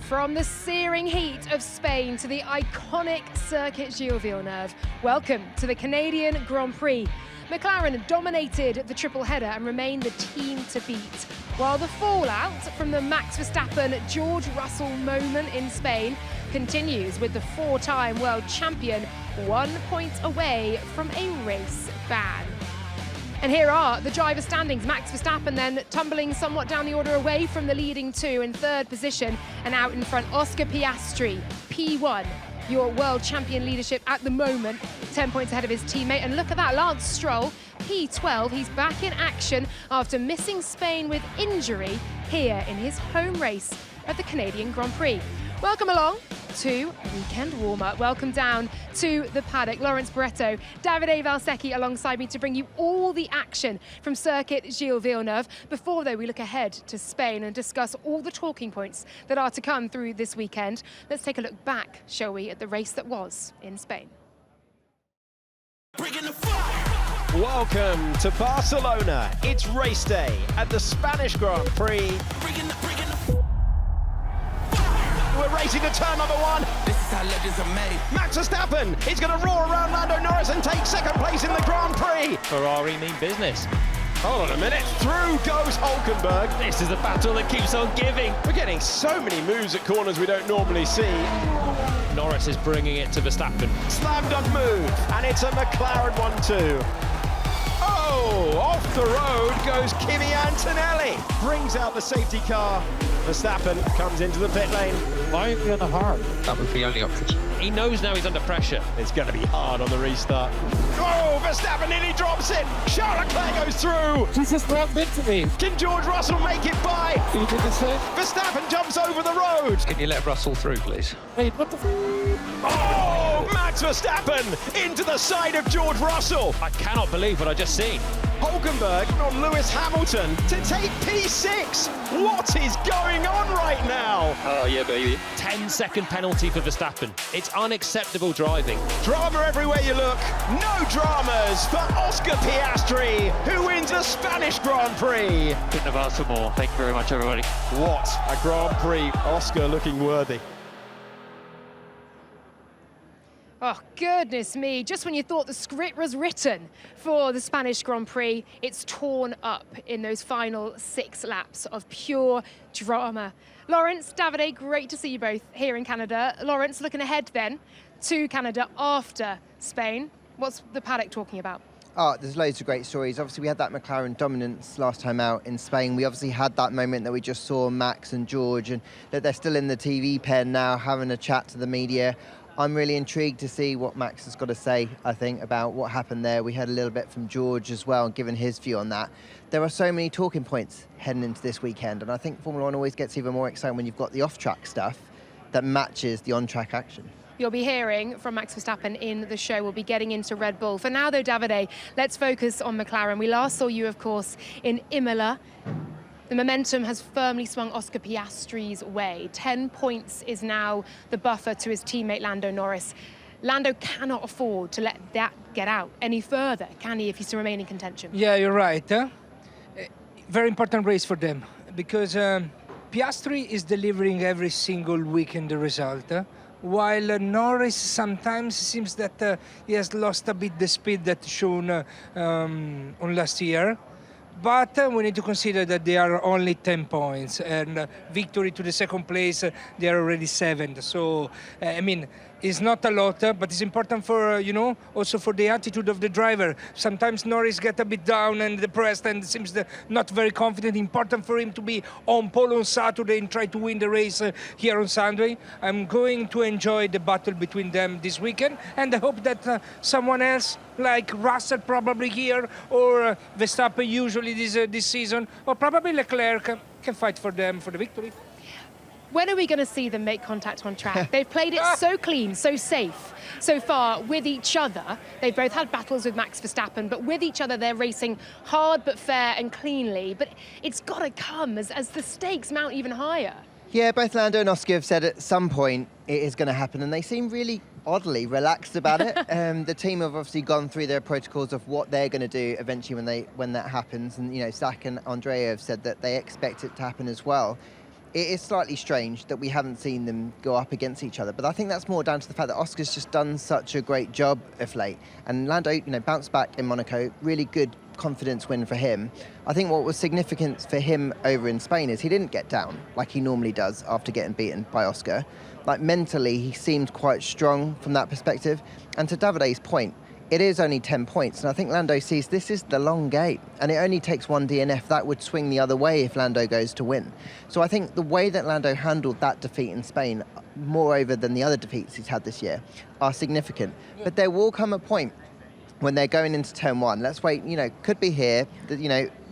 From the searing heat of Spain to the iconic Circuit Gilles Villeneuve, welcome to the Canadian Grand Prix. McLaren dominated the triple header and remained the team to beat, while the fallout from the Max Verstappen-George Russell moment in Spain continues with the four-time world champion 1 point away from a race ban. And here are the driver standings. Max Verstappen then tumbling somewhat down the order away from the leading two in third position, and out in front Oscar Piastri, P1, your world champion leadership at the moment, 10 points ahead of his teammate. And look at that, Lance Stroll, P12, he's back in action after missing Spain with injury here in his home race at the Canadian Grand Prix. Welcome along to weekend warm-up. Welcome down to the paddock. Lawrence Barretto, Davide Valsecchi alongside me to bring you all the action from Circuit Gilles Villeneuve. Before, though, we look ahead to Spain and discuss all the talking points that are to come through this weekend. Let's take a look back, shall we, at the race that was in Spain. Welcome to Barcelona. It's race day at the Spanish Grand Prix. We're racing to turn number one. This is how legends are made. Max Verstappen is going to roar around Lando Norris and take second place in the Grand Prix. Ferrari mean business. Hold on a minute. Through goes Hulkenberg. This is a battle that keeps on giving. We're getting so many moves at corners we don't normally see. Norris is bringing it to Verstappen. Slam dunk move, and it's a McLaren 1-2. Oh, off the road goes Kimi Antonelli. Brings out the safety car. Verstappen comes into the pit lane. Why are we on the hard? That was the only option. He knows now he's under pressure. It's going to be hard on the restart. Oh, Verstappen nearly drops it. Charles Leclerc goes through. This is not meant to be. Can George Russell make it by? He did the same. Verstappen jumps over the road. Can you let Russell through, please? Wait, what the Oh, Max Verstappen into the side of George Russell. I cannot believe what I just seen. Hulkenberg on Lewis Hamilton to take P6. What is going on right now? Oh, yeah, baby. 10-second penalty for Verstappen. It's unacceptable driving. Drama everywhere you look. No dramas for Oscar Piastri, who wins a Spanish Grand Prix. Couldn't have asked for more. Thank you very much, everybody. What a Grand Prix. Oscar looking worthy. Oh, goodness me. Just when you thought the script was written for the Spanish Grand Prix, it's torn up in those final 6 laps of pure drama. Lawrence, Davide, great to see you both here in Canada. Lawrence, looking ahead then to Canada after Spain. What's the paddock talking about? Oh, there's loads of great stories. Obviously, we had that McLaren dominance last time out in Spain. We obviously had that moment that we just saw Max and George, and that they're still in the TV pen now having a chat to the media. I'm really intrigued to see what Max has got to say, I think, about what happened there. We heard a little bit from George as well, given his view on that. There are so many talking points heading into this weekend, and I think Formula One always gets even more exciting when you've got the off-track stuff that matches the on-track action. You'll be hearing from Max Verstappen in the show. We'll be getting into Red Bull. For now, though, Davide, let's focus on McLaren. We last saw you, of course, in Imola. The momentum has firmly swung Oscar Piastri's way. 10 points is now the buffer to his teammate Lando Norris. Lando cannot afford to let that get out any further, can he, if he's to remain in contention? Yeah, you're right. Very important race for them because Piastri is delivering every single weekend the result. While Norris sometimes seems that he has lost a bit the speed that shown on last year. But we need to consider that they are only 10 points, and victory to the second place, they are already 7th. So, I mean, it's not a lot, but it's important for, also for the attitude of the driver. Sometimes Norris gets a bit down and depressed and seems not very confident. Important for him to be on pole on Saturday and try to win the race here on Sunday. I'm going to enjoy the battle between them this weekend, and I hope that someone else, like Russell probably here, or Verstappen usually this season, or probably Leclerc, can fight for them for the victory. When are we going to see them make contact on track? They've played it so clean, so safe so far with each other. They've both had battles with Max Verstappen, but with each other they're racing hard but fair and cleanly. But it's got to come as the stakes mount even higher. Yeah, both Lando and Oscar have said at some point it is going to happen, and they seem really oddly relaxed about it. The team have obviously gone through their protocols of what they're going to do eventually when that happens, and Zach and Andrea have said that they expect it to happen as well. it is slightly strange that we haven't seen them go up against each other. But I think that's more down to the fact that Oscar's just done such a great job of late. And Lando, bounced back in Monaco, really good confidence win for him. I think what was significant for him over in Spain is he didn't get down like he normally does after getting beaten by Oscar. Like mentally, he seemed quite strong from that perspective. And to Davide's point, it is only 10 points, and I think Lando sees this is the long game, and it only takes one DNF. That would swing the other way if Lando goes to win. So I think the way that Lando handled that defeat in Spain, moreover than the other defeats he's had this year, are significant. But there will come a point when they're going into turn one. Let's wait, could be here,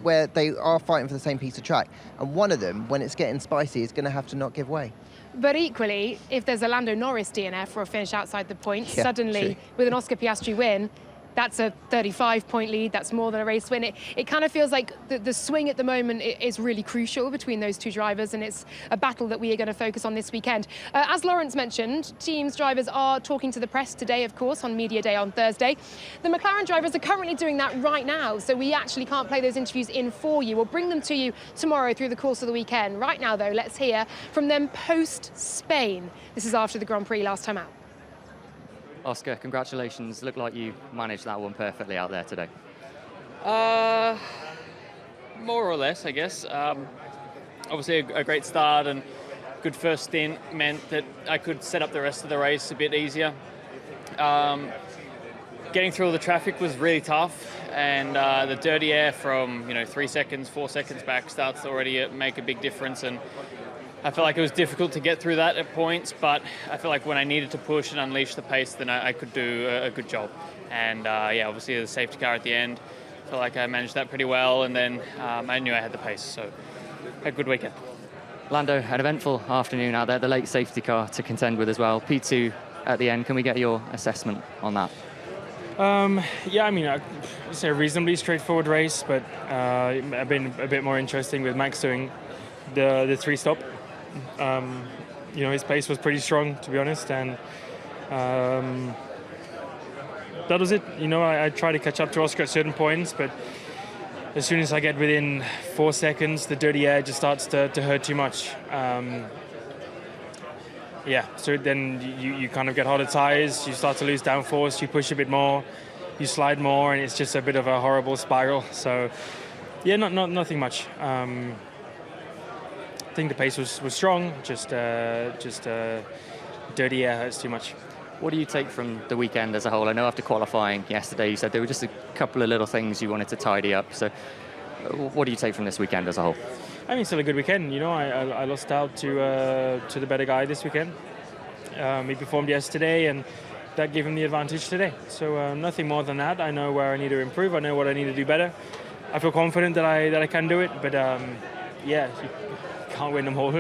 where they are fighting for the same piece of track. And one of them, when it's getting spicy, is going to have to not give way. But equally, if there's a Lando Norris DNF or a finish outside the points, suddenly true. with an Oscar Piastri win, that's a 35-point lead. That's more than a race win. It kind of feels like the swing at the moment is really crucial between those two drivers, and it's a battle that we are going to focus on this weekend. As Lawrence mentioned, teams drivers are talking to the press today, of course, on Media Day on Thursday. The McLaren drivers are currently doing that right now, so we actually can't play those interviews in for you. We'll bring them to you tomorrow through the course of the weekend. Right now, though, let's hear from them post-Spain. This is after the Grand Prix last time out. Oscar, congratulations. Looked like you managed that one perfectly out there today. More or less, I guess. Obviously a great start and good first stint meant that I could set up the rest of the race a bit easier. Getting through all the traffic was really tough, and the dirty air from 3 seconds, 4 seconds back starts to already make a big difference, and I felt like it was difficult to get through that at points, but I feel like when I needed to push and unleash the pace, then I could do a good job. And obviously the safety car at the end, I felt like I managed that pretty well, and then I knew I had the pace, so a good weekend. Lando, an eventful afternoon out there, the late safety car to contend with as well. P2 at the end, can we get your assessment on that? I'd say a reasonably straightforward race, but I've been a bit more interesting with Max doing the three-stop. His pace was pretty strong, to be honest, and that was it. I try to catch up to Oscar at certain points, but as soon as I get within 4 seconds, the dirty air just starts to hurt too much. So then you kind of get hotter tires, you start to lose downforce, you push a bit more, you slide more, and it's just a bit of a horrible spiral. So, nothing much. I think the pace was strong, just dirty air hurts too much. What do you take from the weekend as a whole? I know after qualifying yesterday, you said there were just a couple of little things you wanted to tidy up. So what do you take from this weekend as a whole? I mean, still a good weekend. I lost out to the better guy this weekend. He performed yesterday, and that gave him the advantage today. So nothing more than that. I know where I need to improve. I know what I need to do better. I feel confident that I can do it, but can't win them all,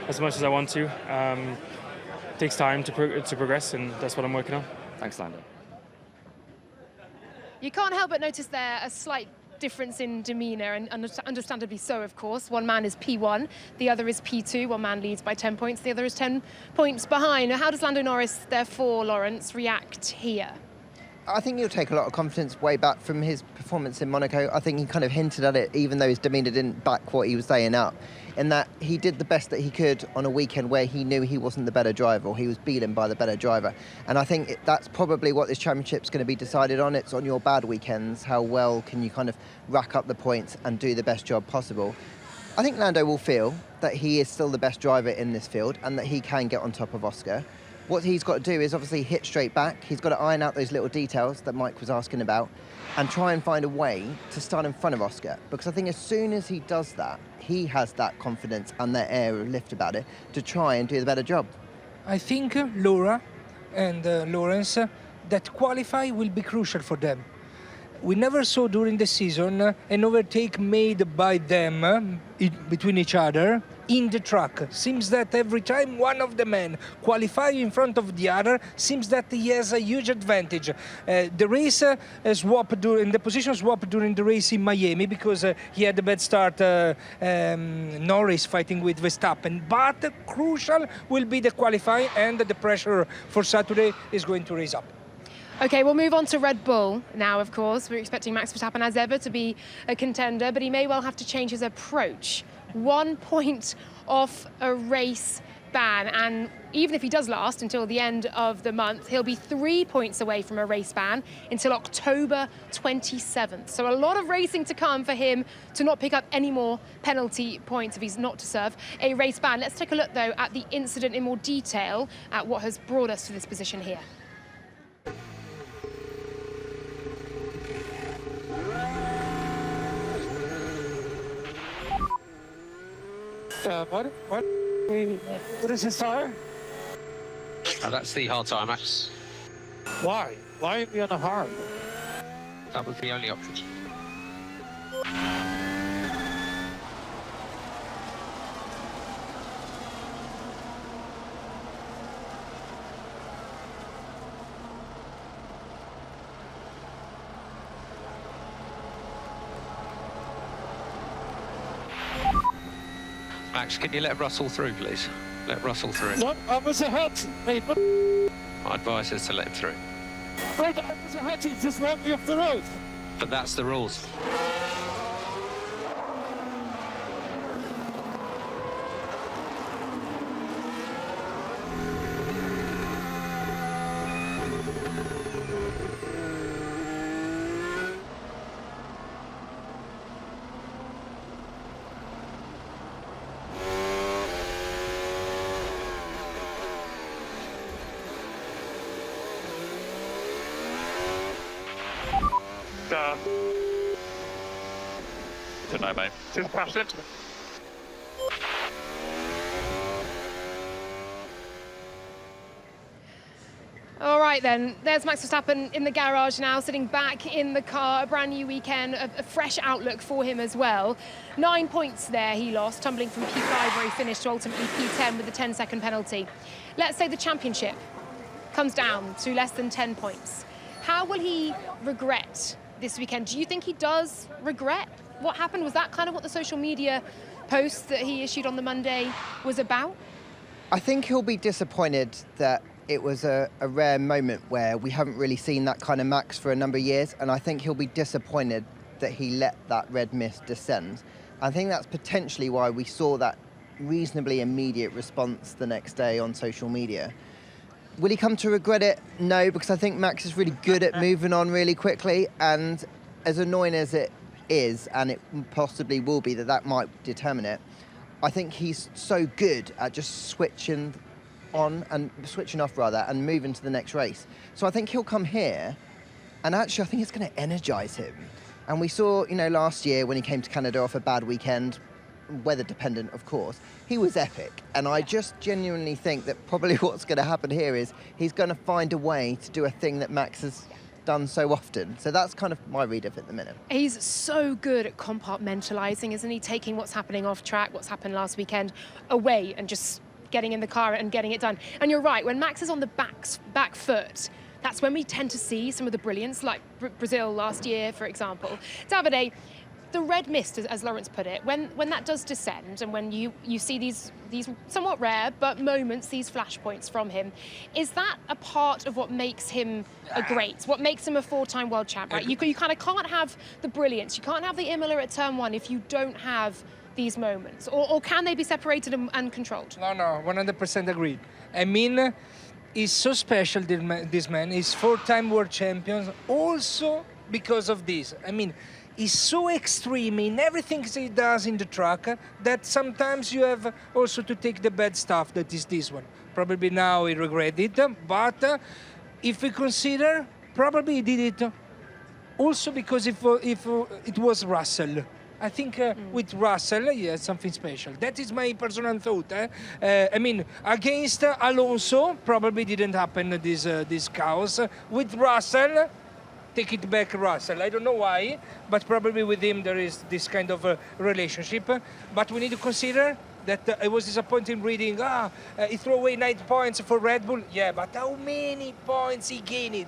as much as I want to. It takes time to progress, and that's what I'm working on. Thanks, Lando. You can't help but notice there a slight difference in demeanour, and understandably so, of course. One man is P1, the other is P2. One man leads by 10 points, the other is 10 points behind. How does Lando Norris, therefore, Lawrence, react here? I think he'll take a lot of confidence way back from his performance in Monaco. I think he kind of hinted at it, even though his demeanour didn't back what he was saying up, in that he did the best that he could on a weekend where he knew he wasn't the better driver, or he was beaten by the better driver. And I think that's probably what this championship's going to be decided on. It's on your bad weekends, how well can you kind of rack up the points and do the best job possible. I think Lando will feel that he is still the best driver in this field and that he can get on top of Oscar. What he's got to do is obviously hit straight back. He's got to iron out those little details that Mike was asking about and try and find a way to start in front of Oscar. Because I think as soon as he does that, he has that confidence and that air of lift about it to try and do the better job. I think Laura and Lawrence, that qualify will be crucial for them. We never saw during the season an overtake made by them between each other in the track. Seems that every time one of the men qualify in front of the other, seems that he has a huge advantage. The race swapped during the position swap during the race in Miami because he had a bad start. Norris fighting with Verstappen, but crucial will be the qualifying, and the pressure for Saturday is going to raise up. OK, we'll move on to Red Bull now, of course. We're expecting Max Verstappen, as ever, to be a contender, but he may well have to change his approach. 1 point off a race ban, and even if he does last until the end of the month, he'll be 3 points away from a race ban until October 27th. So a lot of racing to come for him to not pick up any more penalty points if he's not to serve a race ban. Let's take a look, though, at the incident in more detail, at what has brought us to this position here. What is this tire? That's the hard tire, Max. Why? Why are we on a hard? That was the only option. Max, can you let Russell through, please? Let Russell through. No, I was ahead. Wait, what? My advice is to let him through. Wait, I was ahead. He just ran me off the road. But that's the rules. Don't know, mate. Just pass it. All right, then. There's Max Verstappen in the garage now, sitting back in the car. A brand new weekend, a fresh outlook for him as well. 9 points there he lost, tumbling from P5 where he finished to ultimately P10 with a 10-second penalty. Let's say the championship comes down to less than 10 points. How will he regret this weekend? Do you think he does regret what happened? Was that kind of what the social media post that he issued on the Monday was about? I think he'll be disappointed that it was a rare moment where we haven't really seen that kind of Max for a number of years, and I think he'll be disappointed that he let that red mist descend. I think that's potentially why we saw that reasonably immediate response the next day on social media. Will he come to regret it? No, because I think Max is really good at moving on really quickly, and as annoying as it is, and it possibly will be that might determine it, I think he's so good at just switching on and switching off rather and moving to the next race. So I think he'll come here, and actually I think it's going to energize him. And we saw, last year when he came to Canada off a bad weekend, weather dependent of course, he was epic. And I just genuinely think that probably what's going to happen here is he's going to find a way to do a thing that Max has done so often. So that's kind of my read of it at the minute. He's so good at compartmentalizing, isn't he? Taking what's happening off track, what's happened last weekend, away and just getting in the car and getting it done. And you're right, when Max is on the back foot, that's when we tend to see some of the brilliance, like Brazil last year, for example. Davide, the red mist, as Lawrence put it, when that does descend and when you see these somewhat rare but moments, these flashpoints from him, is that a part of what makes him a great, what makes him a four-time world champ, right? You kind of can't have the brilliance, you can't have the Imola at turn one if you don't have these moments, or can they be separated and controlled? No, 100% agreed. I mean, he's so special, this man. He's four-time world champion also because of this. I mean, he's so extreme in everything he does in the track that sometimes you have also to take the bad stuff, that is this one. Probably now he regretted it, but if we consider, probably he did it also because if it was Russell. I think with Russell, yeah, something special. That is my personal thought. I mean, against Alonso, probably didn't happen this chaos. With Russell, take it back, Russell. I don't know why, but probably with him there is this kind of relationship. But we need to consider that I was disappointed reading, he threw away 9 points for Red Bull. Yeah, but how many points he gained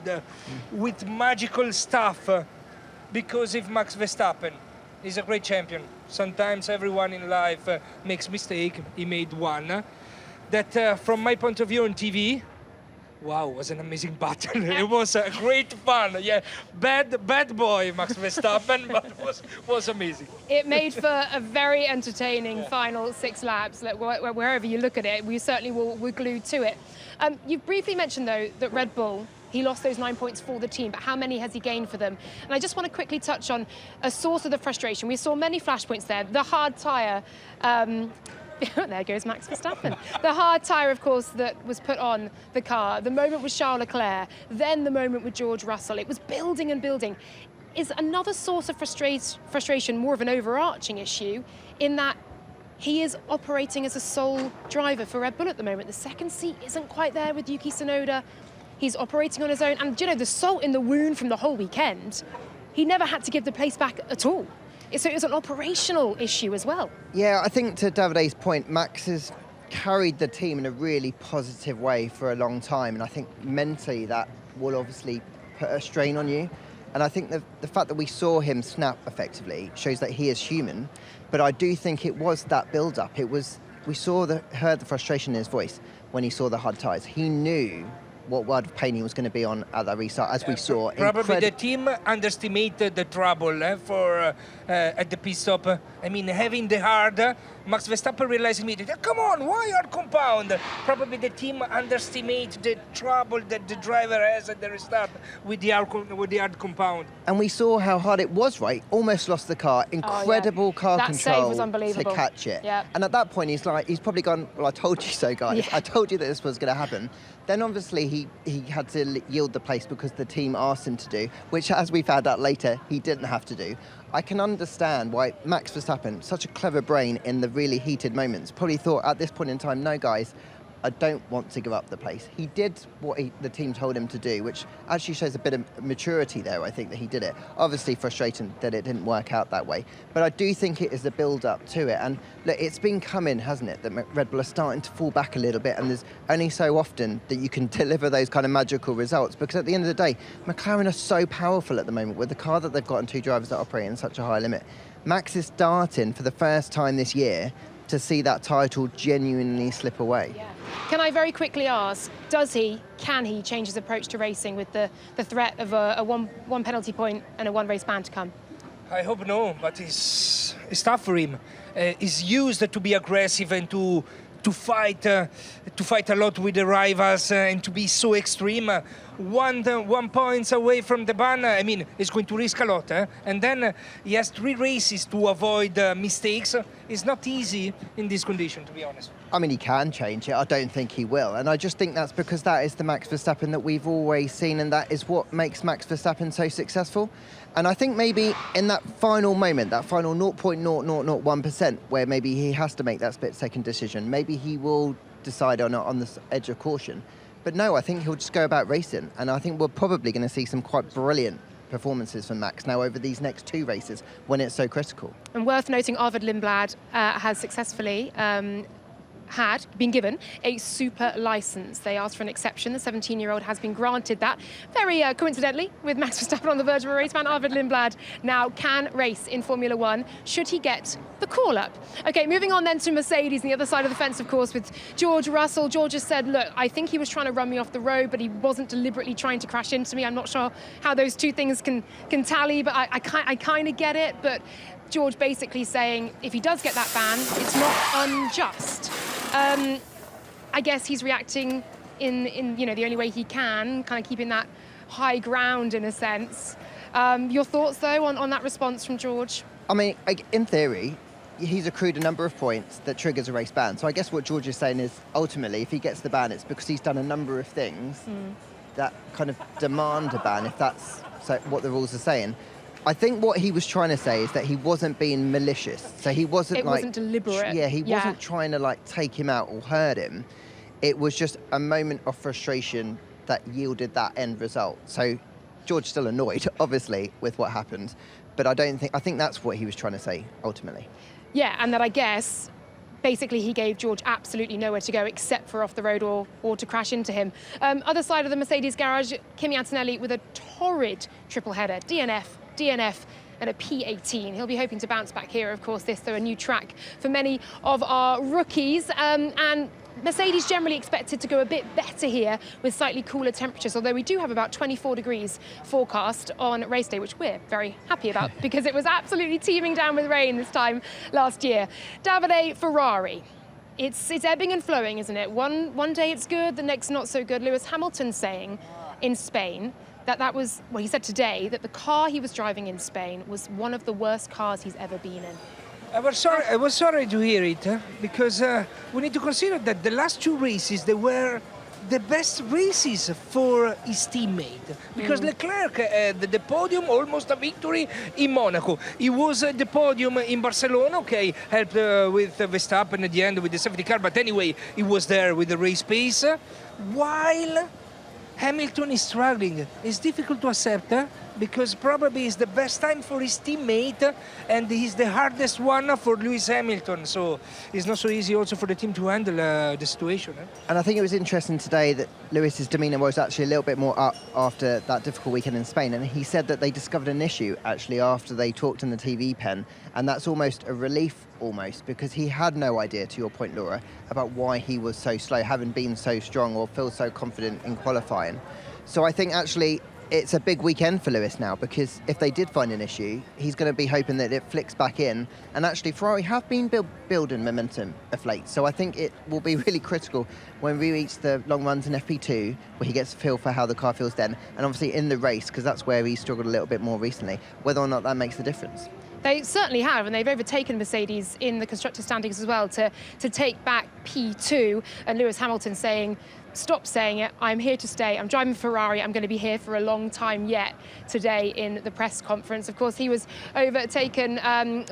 with magical stuff? Because if Max Verstappen, he's a great champion. Sometimes everyone in life makes mistake. He made one. That from my point of view on TV, Wow, it was an amazing battle. It was a great fun. Yeah, bad boy Max Verstappen, but it was amazing. It made for a very entertaining final 6 laps. Like, wherever you look at it, we certainly were glued to it. You briefly mentioned, though, that Red Bull, he lost those 9 points for the team, but how many has he gained for them? And I just want to quickly touch on a source of the frustration. We saw many flashpoints there. The hard tyre. There goes Max Verstappen. The hard tyre, of course, that was put on the car. The moment with Charles Leclerc, then the moment with George Russell. It was building and building. Is another source of frustration more of an overarching issue in that he is operating as a sole driver for Red Bull at the moment. The second seat isn't quite there with Yuki Tsunoda. He's operating on his own. And, you know, the salt in the wound from the whole weekend, he never had to give the place back at all. So it was an operational issue as well. Yeah, I think to Davide's point, Max has carried the team in a really positive way for a long time. And I think mentally that will obviously put a strain on you. And I think the fact that we saw him snap effectively shows that he is human. But I do think it was that build-up. We heard the frustration in his voice when he saw the hard tyres. He knew what word of pain he was going to be on at that restart, as we saw. Probably the team underestimated the trouble at the pit stop. I mean, having the hard, Max Verstappen realized immediately, come on, why hard compound? Probably the team underestimated the trouble that the driver has at the restart with the hard compound. And we saw how hard it was, right? Almost lost the car. Incredible car that control save was unbelievable. to catch it. Yeah. And at that point, he's probably gone, well, I told you so, guys. Yeah. I told you that this was going to happen. Then obviously he had to yield the place because the team asked him to do, which, as we found out later, he didn't have to do. I can understand why Max Verstappen, such a clever brain in the really heated moments, probably thought at this point in time, no, guys, I don't want to give up the place. He did what the team told him to do, which actually shows a bit of maturity there, I think, that he did it. Obviously frustrating that it didn't work out that way. But I do think it is a build-up to it. And look, it's been coming, hasn't it, that Red Bull are starting to fall back a little bit, and there's only so often that you can deliver those kind of magical results, because at the end of the day, McLaren are so powerful at the moment with the car that they've got and 2 drivers that operate in such a high limit. Max is starting for the first time this year to see that title genuinely slip away. Yeah. Can I very quickly ask, can he change his approach to racing with the threat of a one penalty point and a 1 race ban to come? I hope no, but it's tough for him. He's used to be aggressive and to fight a lot with the rivals and to be so extreme. 1 point away from the ban, I mean, he's going to risk a lot. And then he has 3 races to avoid mistakes. It's not easy in this condition, to be honest. I mean, he can change it. I don't think he will. And I just think that's because that is the Max Verstappen that we've always seen, and that is what makes Max Verstappen so successful. And I think maybe in that final moment, that final 0.0001%, where maybe he has to make that split-second decision, maybe he will decide on the edge of caution. But no, I think he'll just go about racing. And I think we're probably going to see some quite brilliant performances from Max now over these next 2 races when it's so critical. And worth noting, Arvid Lindblad has successfully been given a super license. They asked for an exception. The 17-year-old has been granted that. Very coincidentally, with Max Verstappen on the verge of a race ban, Arvid Lindblad now can race in Formula One should he get the call-up. Okay, moving on then to Mercedes, on the other side of the fence, of course, with George Russell. George has said, look, I think he was trying to run me off the road, but he wasn't deliberately trying to crash into me. I'm not sure how those 2 things can tally, but I kind of get it. But George basically saying if he does get that ban, it's not unjust. I guess he's reacting in the only way he can, kind of keeping that high ground in a sense. Your thoughts, though, on that response from George? I mean, in theory, he's accrued a number of points that triggers a race ban. So I guess what George is saying is, ultimately, if he gets the ban, it's because he's done a number of things that kind of demand a ban, if that's what the rules are saying. I think what he was trying to say is that he wasn't being malicious. So he wasn't it wasn't deliberate. Yeah, he wasn't trying to take him out or hurt him. It was just a moment of frustration that yielded that end result. So George's still annoyed, obviously, with what happened. But I think that's what he was trying to say, ultimately. Yeah, and that I guess basically he gave George absolutely nowhere to go except for off the road or to crash into him. Other side of the Mercedes garage, Kimi Antonelli with a torrid triple header, DNF and a P18. He'll be hoping to bounce back here. Of course, this, though, a new track for many of our rookies. And Mercedes generally expected to go a bit better here with slightly cooler temperatures, although we do have about 24 degrees forecast on race day, which we're very happy about because it was absolutely teeming down with rain this time last year. Davide, Ferrari. It's ebbing and flowing, isn't it? One day it's good, the next not so good. Lewis Hamilton saying in Spain that was, well, he said today that the car he was driving in Spain was one of the worst cars he's ever been in. I was sorry to hear it, because we need to consider that the last 2 races, they were the best races for his teammate. Because Leclerc had the podium, almost a victory in Monaco. He was at the podium in Barcelona, okay, helped with Verstappen at the end with the safety car, but anyway, he was there with the race pace. While Hamilton is struggling. It's difficult to accept, because probably it's the best time for his teammate, and he's the hardest one for Lewis Hamilton. So it's not so easy also for the team to handle the situation. And I think it was interesting today that Lewis's demeanour was actually a little bit more up after that difficult weekend in Spain. And he said that they discovered an issue actually after they talked in the TV pen, and that's almost a relief because he had no idea, to your point, Laura, about why he was so slow, having been so strong or feel so confident in qualifying. So I think actually it's a big weekend for Lewis now, because if they did find an issue, he's going to be hoping that it flicks back in. And actually Ferrari have been building momentum of late, so I think it will be really critical when we reach the long runs in FP2, where he gets a feel for how the car feels then, and obviously in the race, because that's where he struggled a little bit more recently, whether or not that makes a difference. They certainly have, and they've overtaken Mercedes in the constructor standings as well to take back P2. And Lewis Hamilton saying, stop saying it, I'm here to stay, I'm driving Ferrari, I'm going to be here for a long time yet today in the press conference. Of course, he was overtaken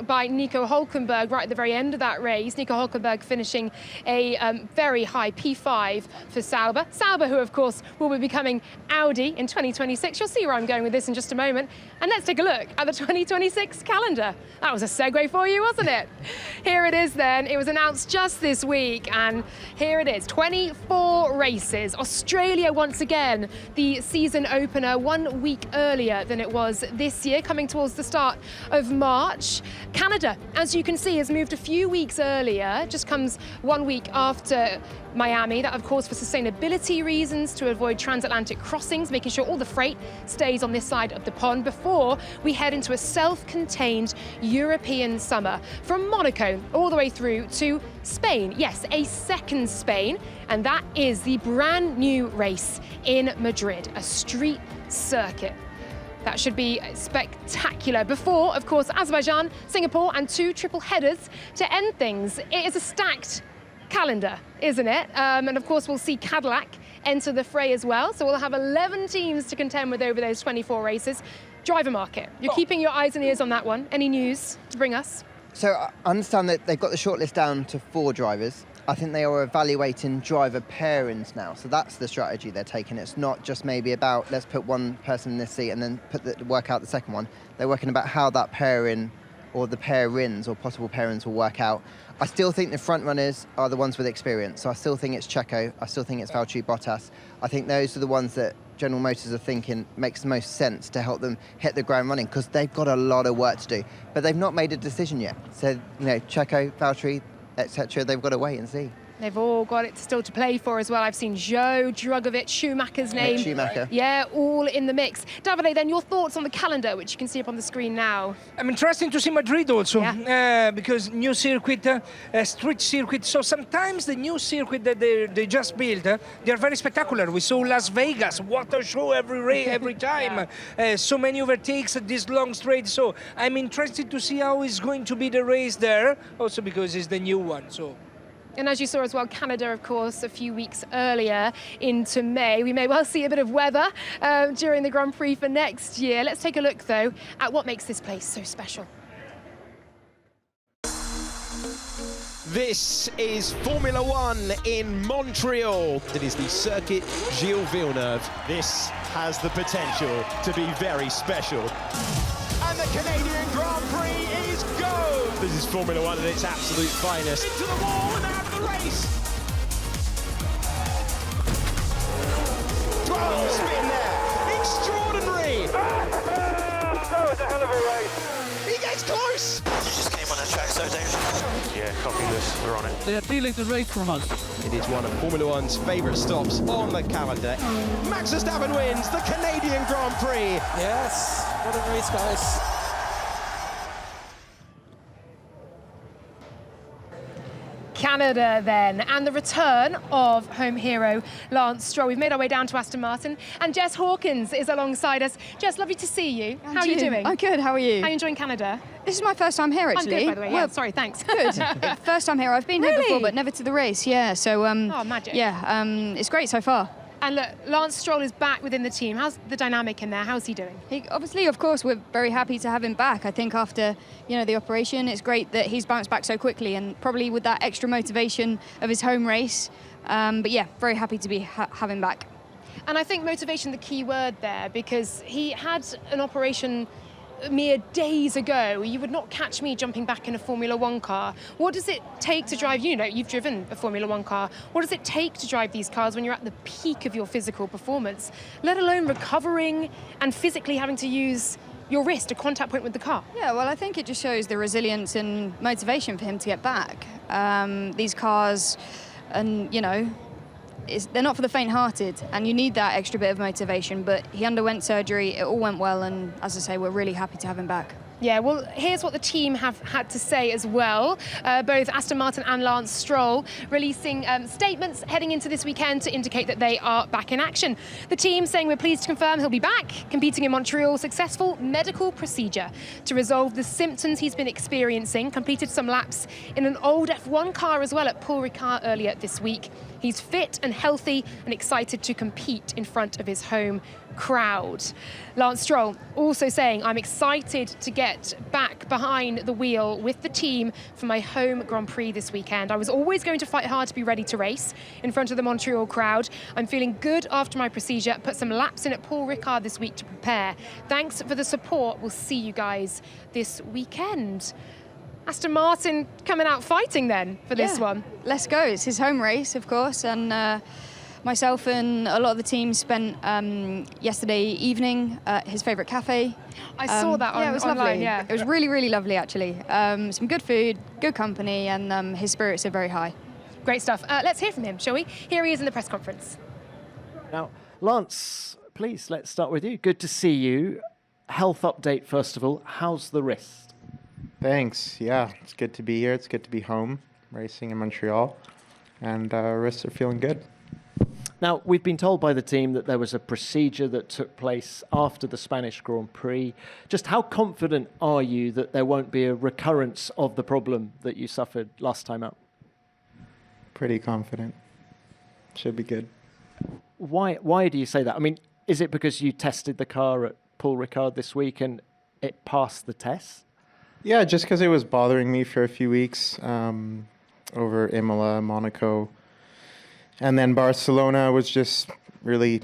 by Nico Hülkenberg right at the very end of that race. Nico Hülkenberg finishing a very high P5 for Sauber. Sauber, who of course will be becoming Audi in 2026. You'll see where I'm going with this in just a moment. And let's take a look at the 2026 calendar. That was a segue for you, wasn't it? Here it is then. It was announced just this week, and here it is, 24 races. Australia once again, the season opener 1 week earlier than it was this year, coming towards the start of March. Canada, as you can see, has moved a few weeks earlier, just comes 1 week after Miami. That, of course, for sustainability reasons, to avoid transatlantic crossings, making sure all the freight stays on this side of the pond before we head into a self-contained European summer from Monaco all the way through to Spain. Yes, a second Spain, and that is the brand new race in Madrid, a street circuit. That should be spectacular. Before, of course, Azerbaijan, Singapore, and 2 triple headers to end things. It is a stacked calendar, isn't it? And of course, we'll see Cadillac enter the fray as well. So we'll have 11 teams to contend with over those 24 races. Driver market, you're keeping your eyes and ears on that one. Any news to bring us? So I understand that they've got the shortlist down to 4 drivers. I think they are evaluating driver pairings now. So that's the strategy they're taking. It's not just maybe about, let's put one person in this seat and then work out the second one. They're working about how that pairing or the pairings or possible pairings will work out. I still think the front runners are the ones with experience. So I still think it's Checo. I still think it's Valtteri Bottas. I think those are the ones that General Motors are thinking makes the most sense to help them hit the ground running, because they've got a lot of work to do. But they've not made a decision yet. So, you know, Checo, Valtteri, etc., they've got to wait and see. They've all got it still to play for as well. I've seen Joe, Drugovich, Schumacher's name. Schumacher. Yeah, all in the mix. Davide, then your thoughts on the calendar, which you can see up on the screen now. I'm interested to see Madrid also, because new circuit, street circuit. So sometimes the new circuit that they just built, they are very spectacular. We saw Las Vegas, what a show every time. So many overtakes at this long straight. So I'm interested to see how it's going to be the race there, also because it's the new one. So. And as you saw as well, Canada, of course, a few weeks earlier into May. We may well see a bit of weather during the Grand Prix for next year. Let's take a look, though, at what makes this place so special. This is Formula One in Montreal. It is the Circuit Gilles Villeneuve. This has the potential to be very special. And the Canadian Grand Prix is go! This is Formula One at its absolute finest. Into the wall and out of the race! Oh, spin there! Extraordinary! That was a hell of a race. He gets close! You just came on a track so dangerous. Yeah, copy this. weather on it. They are stealing the race from us. It is one of Formula One's favourite stops on the calendar. Max Verstappen wins the Canadian Grand Prix. Yes, what a race, guys. Canada then, and the return of home hero Lance Stroll. We've made our way down to Aston Martin, and Jess Hawkins is alongside us. Jess, lovely to see you. How are you doing? I'm good, how are you? How are you enjoying Canada? This is my first time here, actually. I'm good, by the way. Yeah, sorry, thanks. Good. First time here. I've been here before, but never to the race, yeah. So, oh, magic. Yeah, it's great so far. And look, Lance Stroll is back within the team. How's the dynamic in there? How's he doing? Obviously, of course, we're very happy to have him back. I think after, the operation, it's great that he's bounced back so quickly, and probably with that extra motivation of his home race. But yeah, very happy to be have him back. And I think motivation, the key word there, because he had an operation mere days ago. You would not catch me jumping back in a Formula One car. What does it take to drive, you've driven a Formula One car. What does it take to drive these cars when you're at the peak of your physical performance, let alone recovering and physically having to use your wrist, a contact point with the car? Yeah, well, I think it just shows the resilience and motivation for him to get back. These cars, and they're not for the faint-hearted, and you need that extra bit of motivation, but he underwent surgery, it all went well, and as I say, we're really happy to have him back. Yeah, well, here's what the team have had to say as well. Both Aston Martin and Lance Stroll releasing statements heading into this weekend to indicate that they are back in action. The team saying we're pleased to confirm he'll be back, competing in Montreal. Successful medical procedure to resolve the symptoms he's been experiencing. Completed some laps in an old F1 car as well at Paul Ricard earlier this week. He's fit and healthy and excited to compete in front of his home crowd. Lance Stroll also saying, I'm excited to get back behind the wheel with the team for my home Grand Prix this weekend. I was always going to fight hard to be ready to race in front of the Montreal crowd. I'm feeling good after my procedure. Put some laps in at Paul Ricard this week to prepare. Thanks for the support. We'll see you guys this weekend. Aston Martin coming out fighting then for this one. Let's go. It's his home race, of course, and myself and a lot of the team spent yesterday evening at his favourite cafe. I saw that it was online, lovely. yeah. It was really, really lovely, actually. Some good food, good company, and his spirits are very high. Great stuff. Let's hear from him, shall we? Here he is in the press conference. Now, Lance, please, let's start with you. Good to see you. Health update, first of all. How's the wrist? Thanks. Yeah, it's good to be here. It's good to be home, racing in Montreal, and wrists are feeling good. Now, we've been told by the team that there was a procedure that took place after the Spanish Grand Prix. Just how confident are you that there won't be a recurrence of the problem that you suffered last time out? Pretty confident. Should be good. Why do you say that? I mean, is it because you tested the car at Paul Ricard this week and it passed the test? Yeah, just because it was bothering me for a few weeks over Imola, Monaco. And then Barcelona was just really,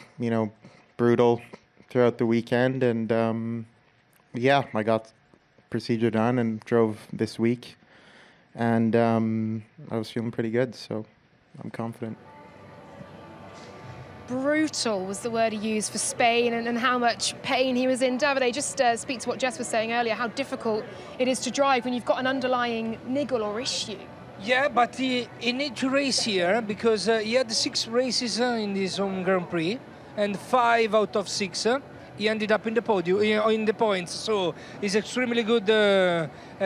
brutal throughout the weekend. And yeah, I got procedure done and drove this week. And I was feeling pretty good, so I'm confident. Brutal was the word he used for Spain and how much pain he was in. Davide, just speak to what Jess was saying earlier, how difficult it is to drive when you've got an underlying niggle or issue. Yeah, but he need to race here because he had 6 races in this home Grand Prix, and 5 out of 6 he ended up in the podium, in the points. So he's extremely good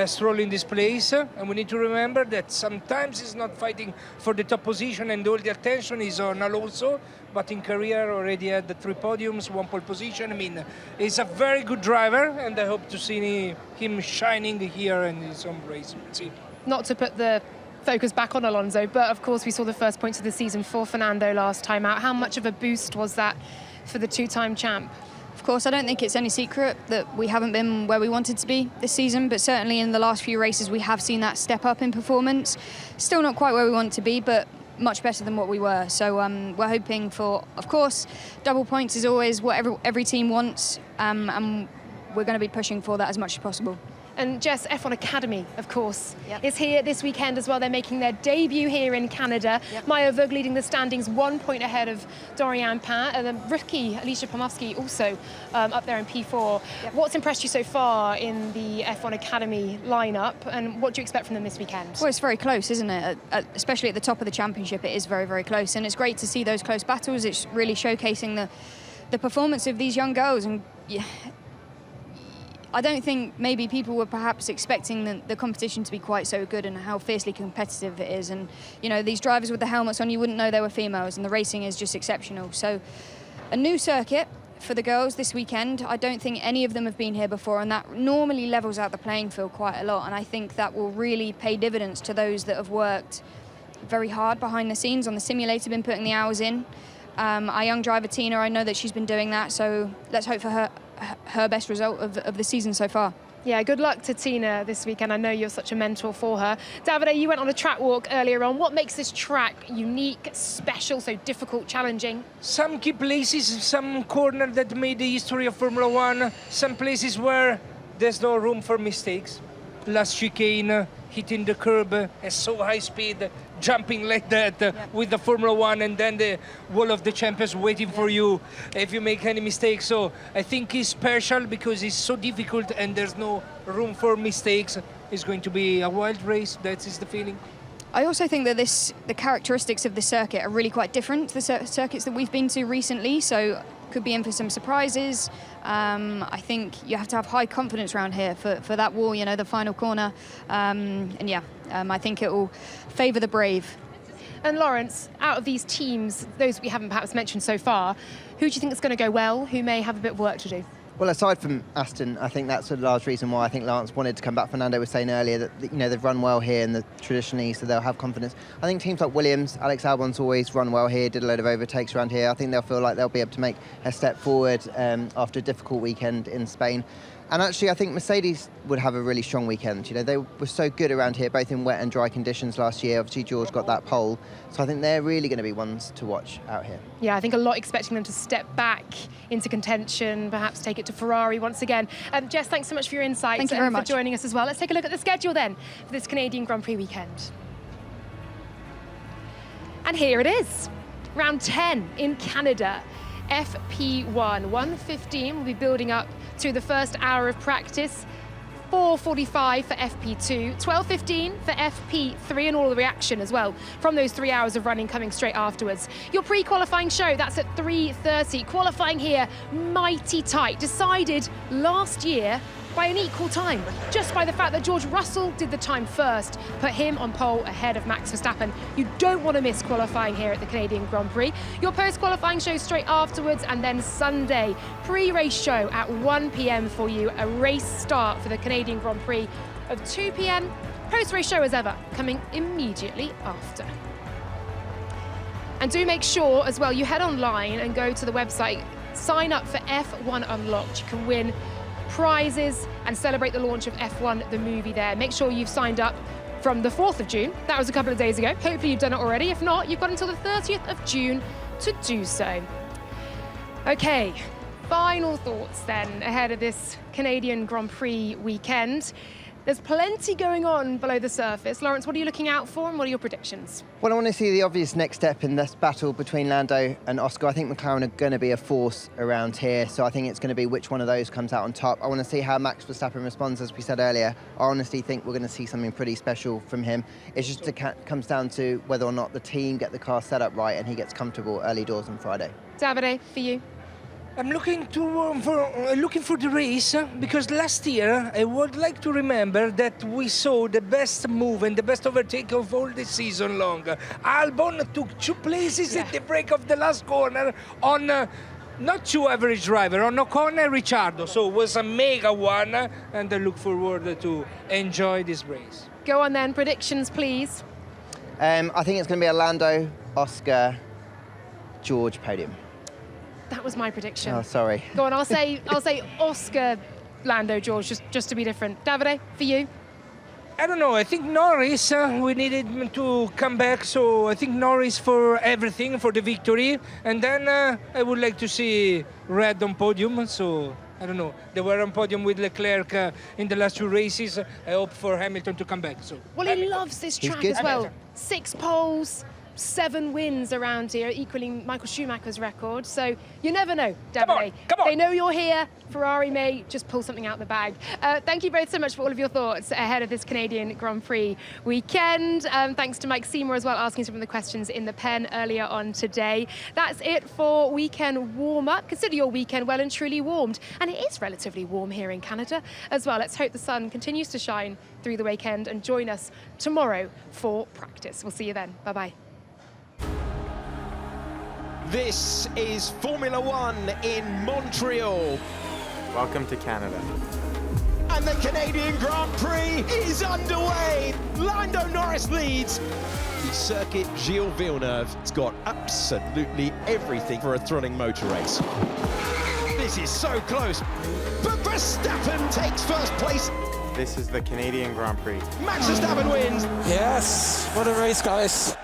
Stroll in this place, and we need to remember that sometimes he's not fighting for the top position, and all the attention is on Alonso. But in career already had the 3 podiums, 1 pole position. I mean, he's a very good driver, and I hope to see him shining here in his home race. See. Not to put the focus back on Alonso, but of course we saw the first points of the season for Fernando last time out. How much of a boost was that for the 2-time champ? Of course, I don't think it's any secret that we haven't been where we wanted to be this season, but certainly in the last few races we have seen that step up in performance. Still not quite where we want to be, but much better than what we were. So we're hoping for, of course, double points is always what every team wants, and we're going to be pushing for that as much as possible. And Jess, F1 Academy, of course, is here this weekend as well. They're making their debut here in Canada. Maya Vug leading the standings 1 point ahead of Dorian Pain, and then rookie Alicia Pomowski also up there in P4. What's impressed you so far in the F1 Academy lineup, and what do you expect from them this weekend? Well, it's very close, isn't it? Especially at the top of the championship, it is very, very close, and it's great to see those close battles. It's really showcasing the performance of these young girls, and I don't think maybe people were perhaps expecting the competition to be quite so good and how fiercely competitive it is. And, you know, these drivers with the helmets on, you wouldn't know they were females, and the racing is just exceptional. So a new circuit for the girls this weekend. I don't think any of them have been here before, and that normally levels out the playing field quite a lot. And I think that will really pay dividends to those that have worked very hard behind the scenes on the simulator, been putting the hours in. Our young driver, Tina, I know that she's been doing that. So let's hope for her best result of the season so far. Yeah, good luck to Tina this weekend. I know you're such a mentor for her. Davide, you went on a track walk earlier on. What makes this track unique, special, so difficult, challenging? Some key places, some corner that made the history of Formula One, some places where there's no room for mistakes. Last chicane, hitting the curb at so high speed, jumping like that with the Formula One, and then the wall of the champions waiting for you if you make any mistakes. So I think it's special because it's so difficult and there's no room for mistakes. It's going to be a wild race. That is the feeling. I also think that the characteristics of the circuit are really quite different to the circuits that we've been to recently, so could be in for some surprises. I think you have to have high confidence around here for that wall, you know, the final corner. I think it will favour the brave. And Lawrence, out of these teams, those we haven't perhaps mentioned so far, who do you think is going to go well, who may have a bit of work to do? Well, aside from Aston, I think that's a large reason why I think Lance wanted to come back. Fernando was saying earlier that, you know, they've run well here and traditionally, so they'll have confidence. I think teams like Williams, Alex Albon's always run well here, did a load of overtakes around here. I think they'll feel like they'll be able to make a step forward after a difficult weekend in Spain. And actually, I think Mercedes would have a really strong weekend. You know, they were so good around here, both in wet and dry conditions last year. Obviously, George got that pole. So I think they're really going to be ones to watch out here. Yeah, I think a lot expecting them to step back into contention, perhaps take it to Ferrari once again. Jess, thanks so much for your insights. Thank you very much for joining us as well. Let's take a look at the schedule then for this Canadian Grand Prix weekend. And here it is, round 10 in Canada. FP1, 1:15 will be building up to the first hour of practice, 4:45 for FP2, 12:15 for FP3, and all the reaction as well from those 3 hours of running coming straight afterwards. Your pre-qualifying show, that's at 3:30. Qualifying here, mighty tight, decided last year by an equal time, just by the fact that George Russell did the time first, put him on pole ahead of Max Verstappen. You don't want to miss qualifying here at the Canadian Grand Prix. Your post-qualifying show straight afterwards, and then Sunday, pre-race show at 1 p.m. for you, a race start for the Canadian Grand Prix of 2 p.m. Post-race show as ever, coming immediately after. And do make sure as well, you head online and go to the website, sign up for F1 Unlocked. You can win prizes and celebrate the launch of F1 the movie there. Make sure you've signed up from the 4th of June. That was a couple of days ago. Hopefully you've done it already. If not, you've got until the 30th of June to do so. Okay, final thoughts then ahead of this Canadian Grand Prix weekend. There's plenty going on below the surface. Lawrence, what are you looking out for and what are your predictions? Well, I want to see the obvious next step in this battle between Lando and Oscar. I think McLaren are going to be a force around here, so I think it's going to be which one of those comes out on top. I want to see how Max Verstappen responds, as we said earlier. I honestly think we're going to see something pretty special from him. It's just comes down to whether or not the team get the car set up right and he gets comfortable early doors on Friday. Davide, for you? I'm looking for the race because last year I would like to remember that we saw the best move and the best overtake of all the season long. Albon took 2 places at the break of the last corner on not 2 average driver, on Ocon and Ricciardo. So it was a mega one, and I look forward to enjoy this race. Go on then, predictions please. I think it's going to be a Lando, Oscar, George podium. That was my prediction. Oh, sorry. Go on, I'll say Oscar, Lando, George, just to be different. Davide, for you? I don't know. I think Norris, we needed him to come back, so I think Norris for everything, for the victory. And then I would like to see Red on podium, so I don't know. They were on podium with Leclerc in the last 2 races. I hope for Hamilton to come back. So. Well, he loves this track as well. 6 poles, 7 wins around here, equaling Michael Schumacher's record. So you never know, Davide. Come on. They know you're here. Ferrari may just pull something out of the bag. Thank you both so much for all of your thoughts ahead of this Canadian Grand Prix weekend. Thanks to Mike Seymour as well, asking some of the questions in the pen earlier on today. That's it for weekend warm-up. Consider your weekend well and truly warmed. And it is relatively warm here in Canada as well. Let's hope the sun continues to shine through the weekend and join us tomorrow for practice. We'll see you then. Bye-bye. This is Formula One in Montreal. Welcome to Canada. And the Canadian Grand Prix is underway. Lando Norris leads. The circuit Gilles Villeneuve has got absolutely everything for a thrilling motor race. This is so close. But Verstappen takes first place. This is the Canadian Grand Prix. Max Verstappen wins. Yes, what a race, guys.